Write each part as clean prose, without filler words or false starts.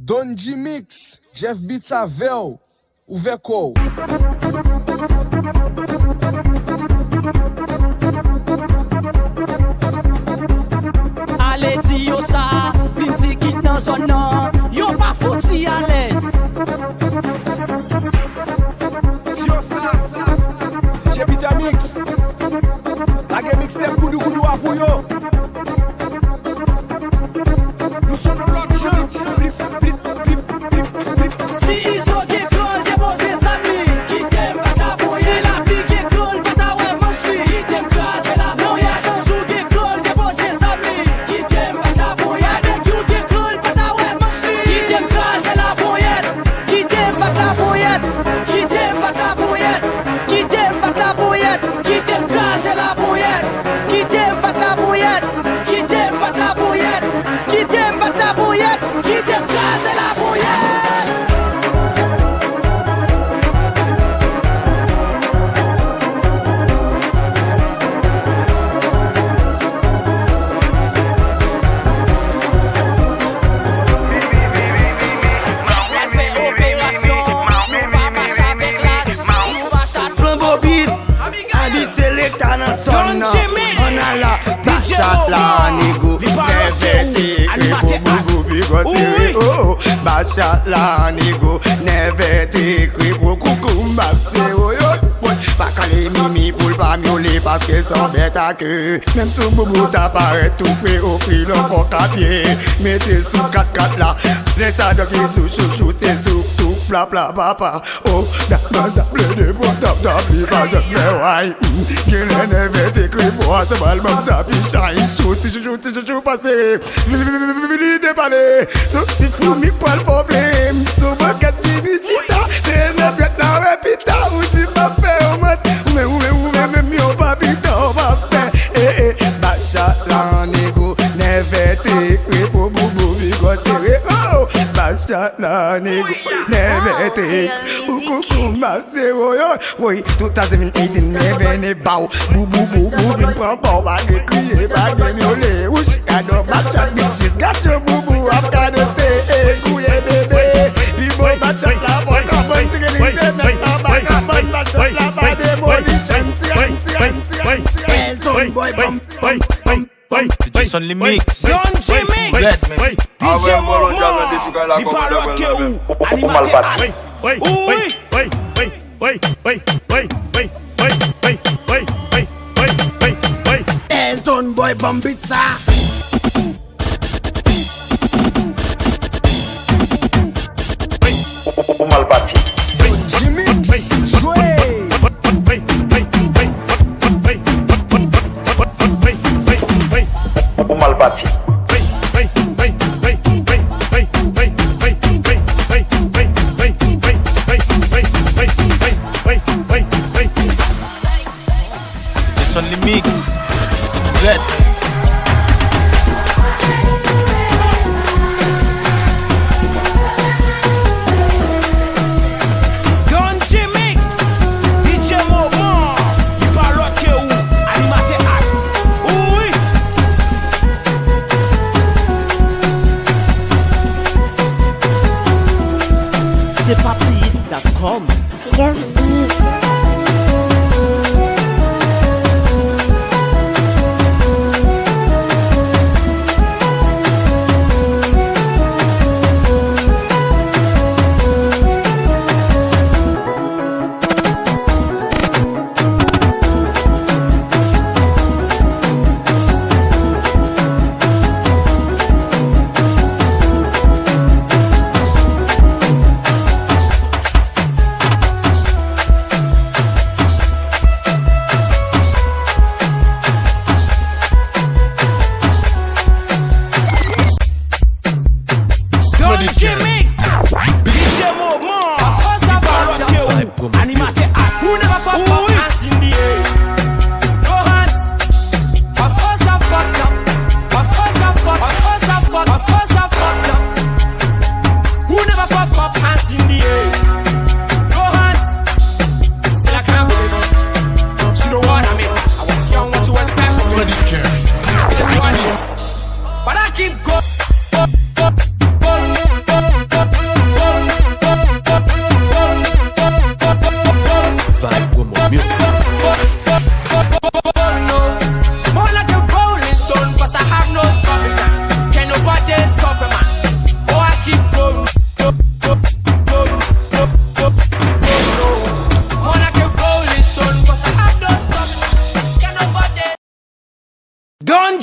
Don-G Mix, Jeff Beats Avel, o Veco. Allez di yo sa, plis qui dans zone nan, yo pas fouti à l'aise. Yo sa, DJ Beats Mix, la game mixtape koudou a pou yo. Nous sommes dans rock show, Si iso qui colle, déposer sa vie, qui t'aime pas ta bouille, la vie qui colle, pas ta ouais manchi, qui t'aime craser la bouille, sans jour qui colle, déposer sa vie, qui t'aime pas ta bouille, avec you qui colle, pas ta ouais manchi, qui t'aime craser la bouille, qui t'aime pas ta bouille, qui t'aime pas ta bouille, qui t'aime pas ta bouille, qui t'aime craser la bouille, qui t'aime pas ta bouille, qui t'aime pas ta bouille, qui t'aime pas ta bouille, qui t'aime craser la bouille. Don-G Mix Bachat la nigou, never take Bachat la nigou, never take Koukou mbase pas calé mimi pour pas miauler parce que ça bête à queue. Même sous boubou t'apparaît tout fait au fil en compte à pied. Mettez sous 4-4 là, les sacs qui sous chouchou, c'est sous tout pla pla papa. Oh, dans sa bleu de pour top top, il va je me ouais. Qu'il n'avait écrit pour ce bal, même ça pichaille. Chou, passé. Vili dépanné. Si fou mi pas le problème. Sous ma cativita, c'est une bête dans la pita. Ou si ma fait au mat. Même yo pas pita, on va faire. Bachat la négo, never take pour boubou bigoté. Oh, Bachat la négo, never take. Coucou ma c'est oui, 2018 never ne bao. Boubou, il prend pas, va crier, va miauler. Ouch, adore Bachat bitches, got your boubou, I've got to say, couillé bébé. People Bachat la boy, come on, training, c'est même pas bagarre, Bachat la boy, démolition, Elton boy bum Don-G Mix Don-G Mix DJ Momo il parle que ou animateur as Elton boy Bambitsa Malbati. Don-G Mix, joué. Malbati. Don-G Mix Red Don-G Mix DJ Momo il parle que ou animateur as oui c'est papi.com Jeff Beats. Don-G Mix DJ Momo il parle que ou animateur as who never fuck up hands in the air no hands of course I fucked up of course I fucked up who never fuck up hands in the air no hands still I can't believe it you know what I mean I was young what you expect Nobody care. but I keep going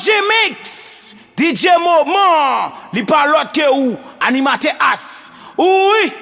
Don-G Mix, DJ Moment, li pa lot ke ou, animate as. Oui.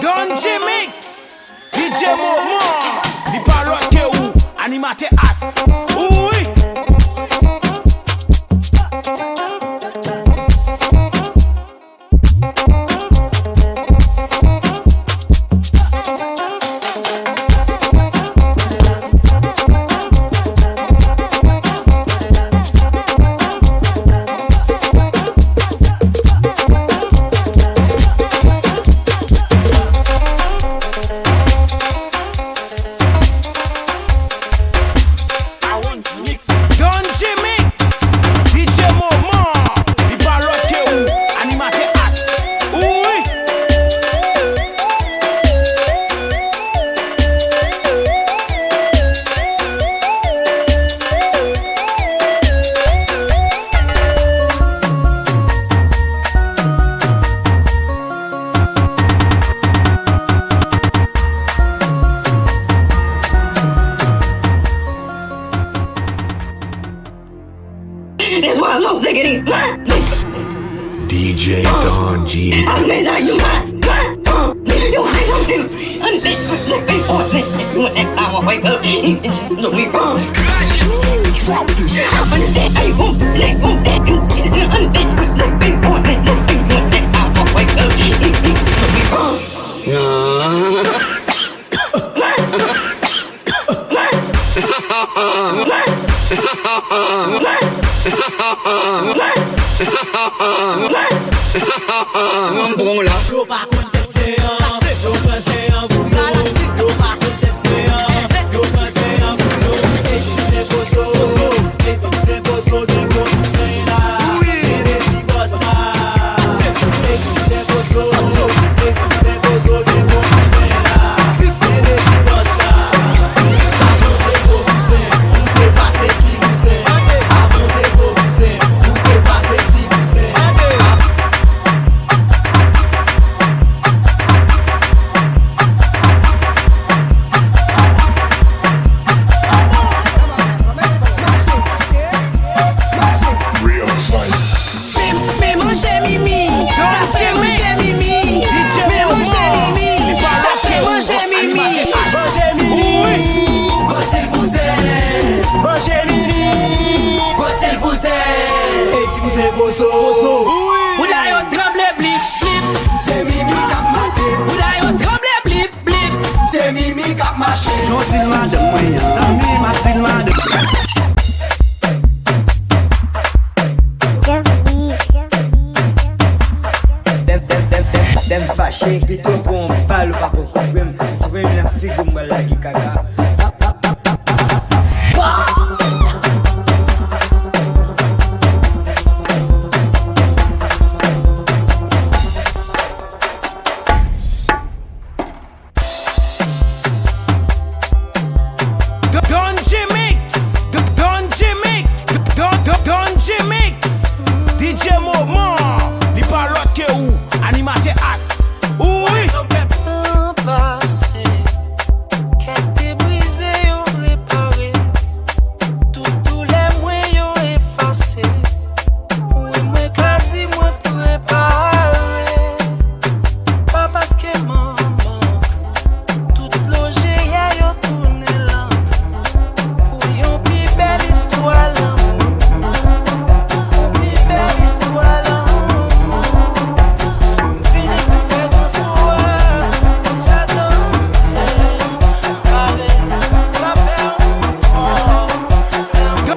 Don-G Mix, DJ Moment, li pa lot ke ou, animate as. Oui. I want to That's why I'm sick of these. DJ Don-G. I mean, are you mine? You want something? You want that power wake up? Look, we wrong. Drop this. I understand how you want that. You understand that we want that. You want that power wake up? Look, we wrong. Bon là. Yo pas contester yo penser en vous yo pas contester yo penser en vous et c'est bozo de conseil là et les boss là c'est bozo de conseil là et les boss là avant de proposer on peut passer si vous êtes avant de proposer on peut passer si vous êtes Dem fâché, plutôt bon, pas le papo, même, tu veux la figure, moi, la qui caca. Don-G Mix, Don-G Mix, DJ Moment, li parlotte que ou, animate as, oui. Passé, qu'elle t'est brisée, ou réparée, tous les moyens effacés, oui, moi, qu'a dit, moi, préparé, pas parce que maman, toute logée, y'a tourné là, pour yon plus belle histoire là, plus belle histoire là.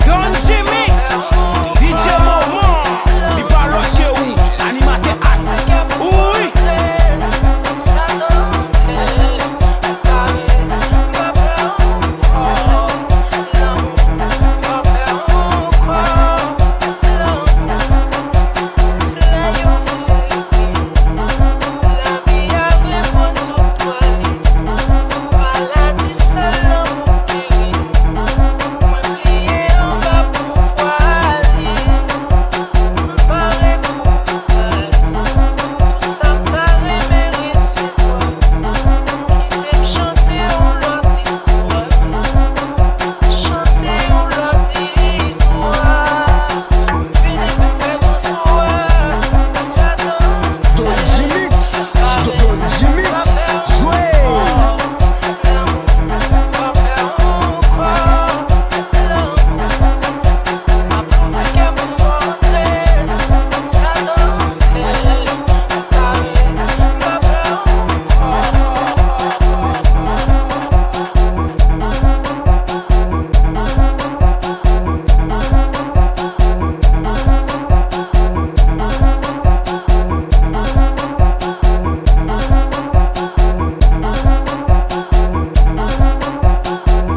Don-G Mix, DJ Moment, li parlotte que ou, animate as, oui.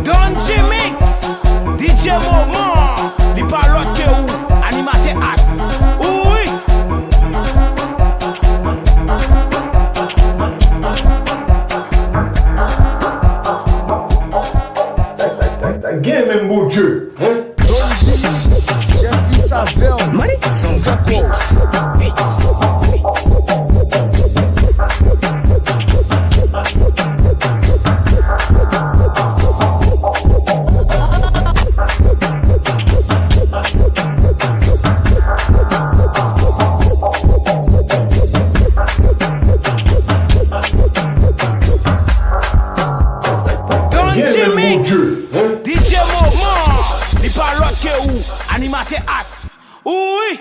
Don-G Mix, DJ Moment, li parlotte que ou, animate as, oui. Game même mon Dieu, hein? Don-G Mix, Jeff Beats Avel, Money, son capot. animateur as. Oui.